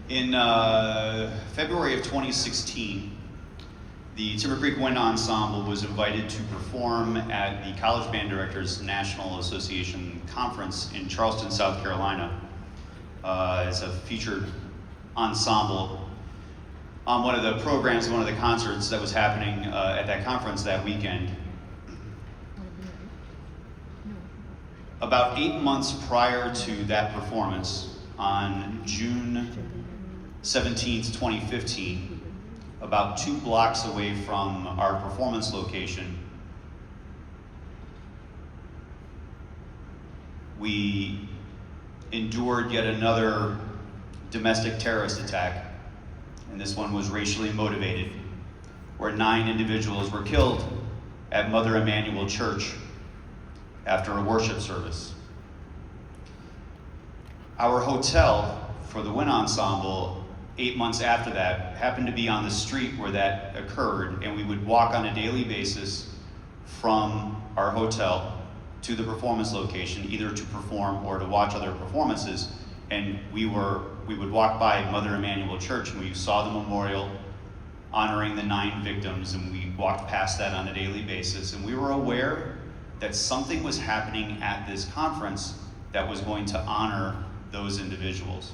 In February of 2016, the Timber Creek Wind Ensemble was invited to perform at the College Band Directors National Association Conference in Charleston, South Carolina, as a featured ensemble on one of the programs, one of the concerts that was happening at that conference that weekend. About 8 months prior to that performance, on June 17th, 2015, about 2 blocks away from our performance location, we endured yet another domestic terrorist attack, and this one was racially motivated, where 9 individuals were killed at Mother Emanuel Church after a worship service. Our hotel for the wind ensemble 8 months after that happened to be on the street where that occurred, and we would walk on a daily basis from our hotel to the performance location, either to perform or to watch other performances. And we would walk by Mother Emanuel Church, and we saw the memorial honoring the 9 victims, and we walked past that on a daily basis, and we were aware that something was happening at this conference that was going to honor those individuals.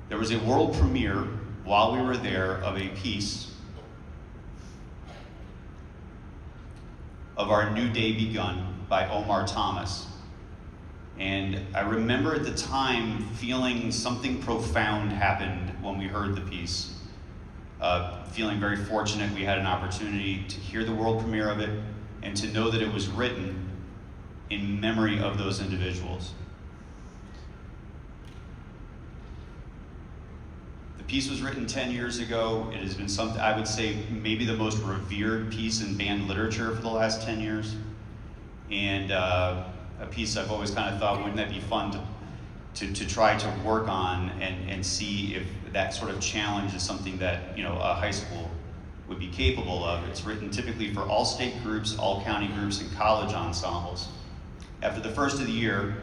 There was a world premiere while we were there of a piece of Our New Day Begun by Omar Thomas. And I remember at the time feeling something profound happened when we heard the piece. Feeling very fortunate we had an opportunity to hear the world premiere of it and to know that it was written in memory of those individuals. The piece was written 10 years ago. It has been something, I would say, maybe the most revered piece in band literature for the last 10 years. And a piece I've always kind of thought, wouldn't that be fun to try to work on and see if that sort of challenge is something that, a high school would be capable of. It's written typically for all state groups, all county groups, and college ensembles. After the first of the year,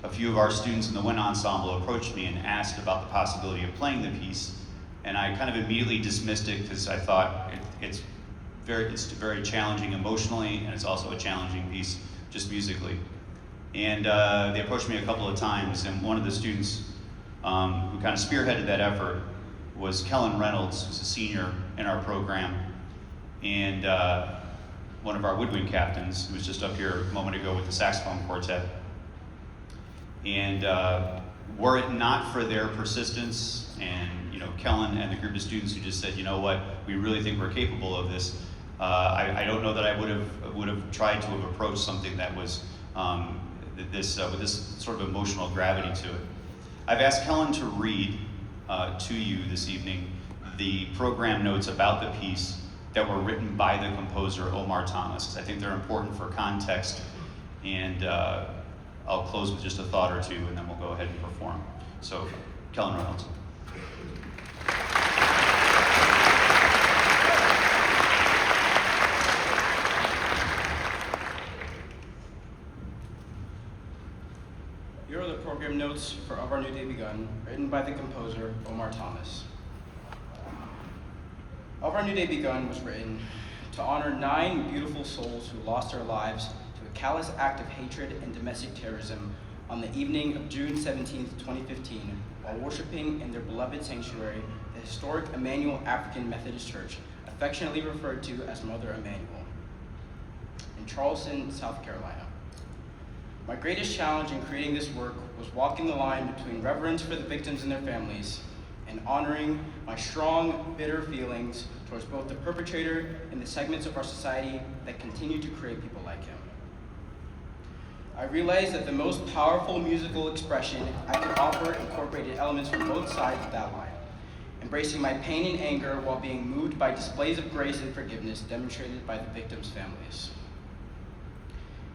a few of our students in the wind ensemble approached me and asked about the possibility of playing the piece, and I kind of immediately dismissed it because I thought it's very challenging emotionally, and it's also a challenging piece just musically. And they approached me a couple of times, and one of the students who kind of spearheaded that effort was Kellen Reynolds, who's a senior in our program, and one of our woodwind captains, who was just up here a moment ago with the saxophone quartet. And were it not for their persistence and Kellen and the group of students who just said, you know what, we really think we're capable of this, I don't know that I would have tried to have approached something that was with this sort of emotional gravity to it. I've asked Kellen to read to you this evening the program notes about the piece that were written by the composer Omar Thomas. I think they're important for context, and I'll close with just a thought or two, and then we'll go ahead and perform. So, Kellen Reynolds. Here are the program notes for Of Our New Day Begun, written by the composer Omar Thomas. Of Our New Day Begun was written to honor 9 beautiful souls who lost their lives to a callous act of hatred and domestic terrorism on the evening of June 17, 2015, while worshiping in their beloved sanctuary, the historic Emanuel African Methodist Church, affectionately referred to as Mother Emanuel, in Charleston, South Carolina. My greatest challenge in creating this work was walking the line between reverence for the victims and their families and honoring my strong, bitter feelings towards both the perpetrator and the segments of our society that continue to create people like him. I realized that the most powerful musical expression I could offer incorporated elements from both sides of that line, embracing my pain and anger while being moved by displays of grace and forgiveness demonstrated by the victims' families.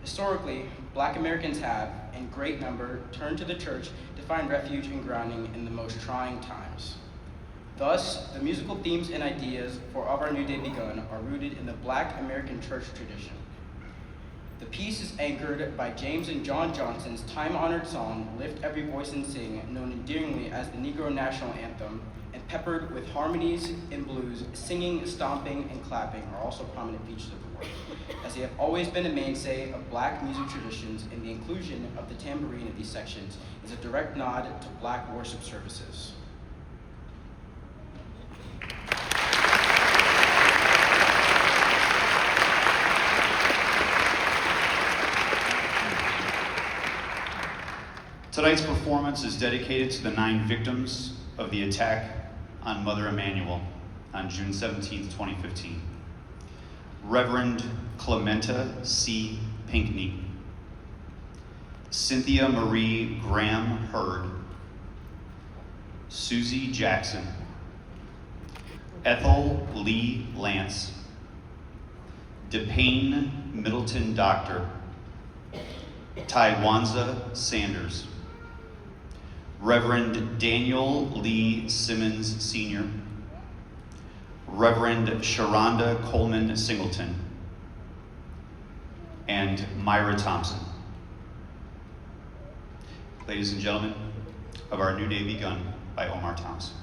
Historically, Black Americans have, in great number, turned to the church to find refuge and grounding in the most trying times. Thus, the musical themes and ideas for Of Our New Day Begun are rooted in the Black American church tradition. The piece is anchored by James and John Johnson's time-honored song, Lift Every Voice and Sing, known endearingly as the Negro National Anthem, and peppered with harmonies and blues. Singing, stomping, and clapping are also prominent features of the work, as they have always been a mainstay of Black music traditions, and the inclusion of the tambourine in these sections is a direct nod to Black worship services. Tonight's performance is dedicated to the 9 victims of the attack on Mother Emanuel on June 17, 2015. Reverend Clementa C. Pinkney, Cynthia Marie Graham Hurd, Susie Jackson, Ethel Lee Lance, DePayne Middleton Doctor, Tywanza Sanders, Reverend Daniel Lee Simmons Sr., Reverend Sharonda Coleman Singleton, and Myra Thompson. Ladies and gentlemen, of Our New Day Begun by Omar Thompson.